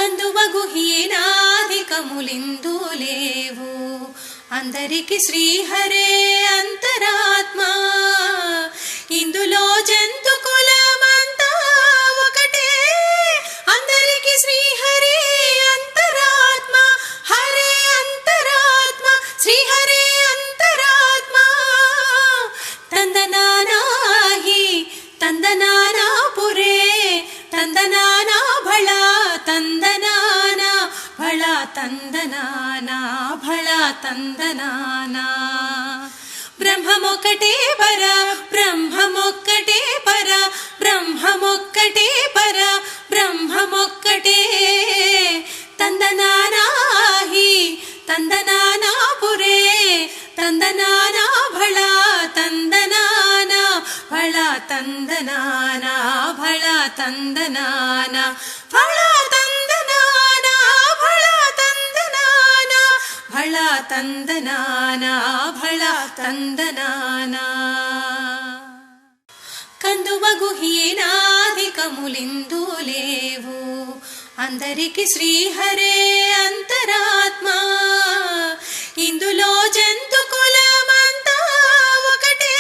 కందువగు హీనాధికములిందు లేవు అందరికి శ్రీహరే అంతరాత్మ ఇందులో జంతు కులమంతా ఒకటే అందరికి శ్రీహరే అంతరాత్మ హరే అంతరాత్మ శ్రీహరే అంతరాత్మ తందనానాహి తందనానా పురే తందనానా భళ తందనానా భళ తందనానా భళ తందనానా బ్రహ్మమొక్కటే పర బ్రహ్మమొక్కటే పర బ్రహ్మమొక్కటే పర బ్రహ్మమొక్కటే తందనానాహి తందనానా పురే తందనానా భళ తందనానా భళ తందనానా భళ తందనానా భళ తందనానా భళ తందనానా భళ తందనానా భళ తందనానా కందువగు హీనాధికములిందు లేవు అందరికి శ్రీహరే అంతరాత్మ ఇందులో జంతు కులమంతా ఒకటే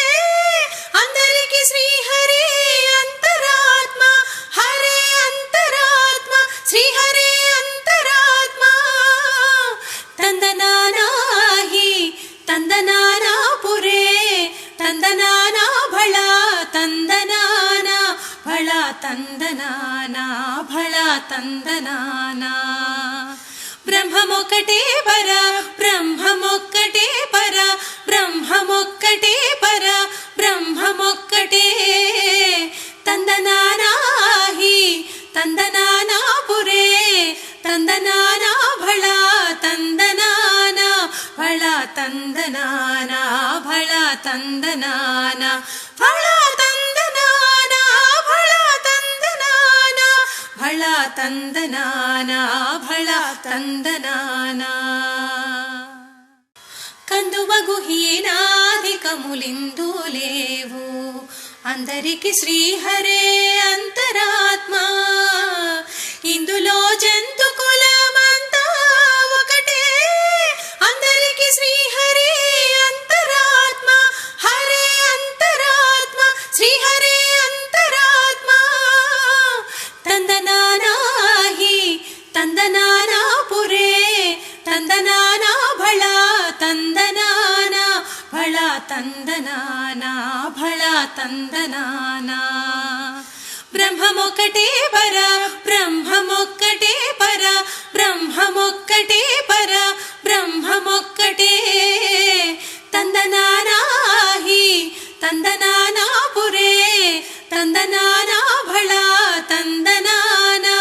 అందరికి శ్రీహరే అంతరాత్మ హరే అంతరాత్మ శ్రీహరే అంతరాత్మ తందనానాహి తందనానా పురే తందనానా భళ తందనానా భళ తందనానా భళ తందనానా బ్రహ్మమొక్కటే పర బ్రహ్మమొక్కటే పర బ్రహ్మమొక్కటే పర బ్రహ్మమొక్కటే తందనానాహి తందనానా పురే తందనానా భళ తందనానా భళ తందనానా భళ తందనానా భళ తందనానా భళ తందనానా భళ తందనానా భళ తందనానా కందువగు హీనాధికములిందు లేవు అందరికి శ్రీహరే అంతరాత్మ ఇందులో జంతు కులమంతా ఒకటే అందరికి శ్రీహరే అంతరాత్మ హరే అంతరాత్మ శ్రీహరే అంతరాత్మ తందనానాహి తందనానా పురే తందనానా భళ తందనానా భళ తందనానా భళ తందనానా బ్రహ్మమొక్కటే పర బ్రహ్మమొక్కటే పర బ్రహ్మమొక్కటే పర బ్రహ్మమొక్కటే తందనానాహి తందనానా పురే తందనానా భళ తందనానా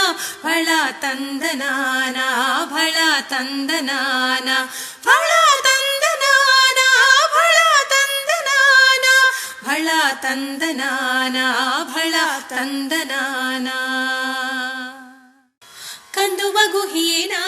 భళ తందనానా భళ తందనానా భళ తందనానా భళ తందనానా భళ తందనానా భళ తందనానా కందువగు హీనా